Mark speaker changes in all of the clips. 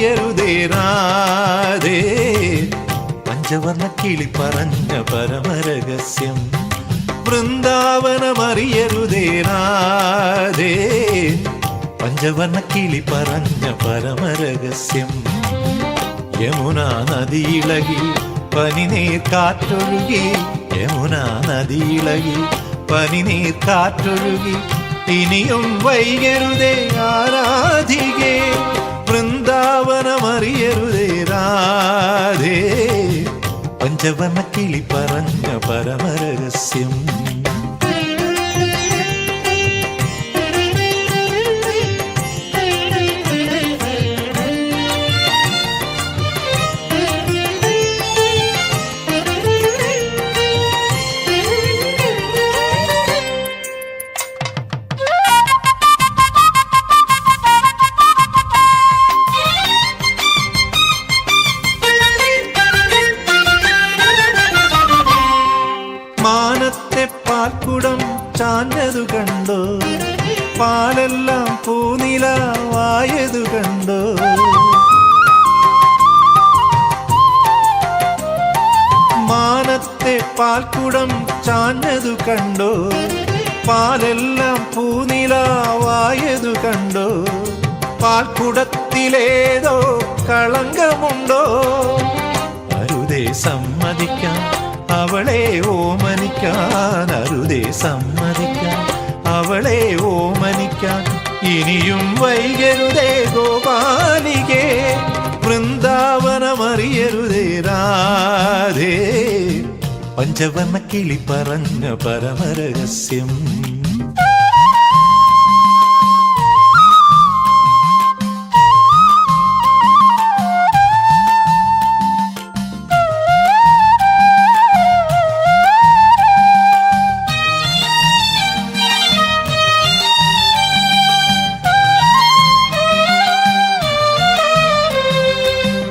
Speaker 1: പഞ്ചവർണ്ണമറിയരുതേ രാധേ പഞ്ചവർണ്ണ കിളി പറഞ്ഞ പരമരഹസ്യം വൃന്ദാവനമറിയരുതേ രാധേ പഞ്ചവർണ്ണ കിളി പറഞ്ഞ പരമരഹസ്യം യമുനാ നദിയിളകി പനിനീർ കാറ്റൊഴുകി യമുനാ നദിയിളകി പനിനീർ കാറ്റൊഴുകി ഇനിയും വൈകരുതേ ആരാധികേ വൃന്ദാവനമറിയരുതേ രാധേ പഞ്ചവർണ്ണ കിളി പറഞ്ഞ പരമരഹസ്യം മാനത്തെ പാൽക്കുടം ചാഞ്ഞതു കണ്ടോ പാലെല്ലാം പൂനിലാവായതു കണ്ടോ മാനത്തെ പാൽക്കുടം ചാഞ്ഞതു കണ്ടോ പാലെല്ലാം പൂനിലാവായതു കണ്ടോ പാൽക്കുടത്തിലേതോ കളങ്കമുണ്ടോ അരുതേ സമ്മതിക്കാൻ അവളെ ഓമനിക്കാൻ അരുതേ സമ്മതിക്കാൻ അവളെ ഓമനിക്കാൻ ഇനിയും വൈകരുതേ ഗോപാലികേ വൃന്ദാവനമറിയരുതേ രാധേ പഞ്ചവർണ്ണ കിളി പറഞ്ഞ പരമരഹസ്യം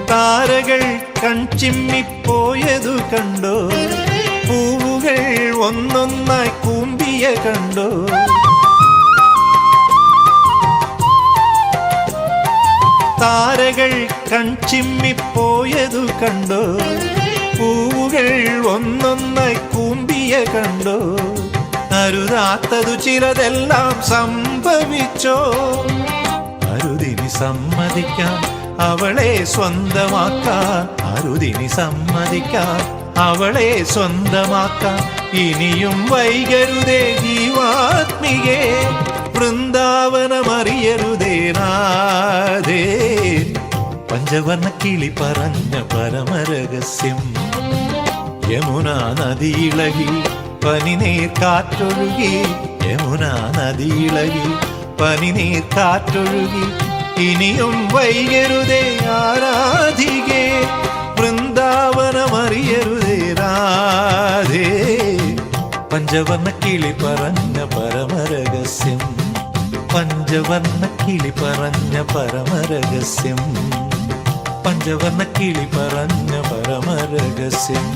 Speaker 1: താരകൾ കൺചിമ്മിപ്പോയതു കണ്ടോ പൂവുകൾ ഒന്നൊന്നായി കൂമ്പിയ കണ്ടോ താരകൾ കൺചിമ്മിപ്പോയതു കണ്ടോ പൂവുകൾ ഒന്നൊന്നായി കൂമ്പിയ കണ്ടോ അരുതാത്തതു ചിലതെല്ലാം സംഭവിച്ചോ അരുതിനി സമ്മതിക്കാൻ അവളെ സ്വന്തമാക്കാൻ അരുതിനി സമ്മതിക്കാൻ അവളെ സ്വന്തമാക്കാൻ ഇനിയും വൈകരുതേ ജീവാത്മികേ വൃന്ദാവനമറിയരുതേ രാധേ പഞ്ചവർണ്ണ കിളി പറഞ്ഞ പരമരഹസ്യം യമുനാ നദിയിളകി പനിനീർ കാറ്റൊഴുകി യമുനാ നദിയിളകി പനിനീർ കാറ്റൊഴുകി ഇനിയും വൈകരുതേ ആരാധികേ വൃന്ദാവനമറിയരുതേ രാധേ പഞ്ചവർണ്ണ കിളി പറഞ്ഞ പരമരഹസ്യം പഞ്ചവർണ്ണ കിളി പറഞ്ഞ പരമരഹസ്യം പഞ്ചവർണ്ണ കിളി പറഞ്ഞ പരമരഹസ്യം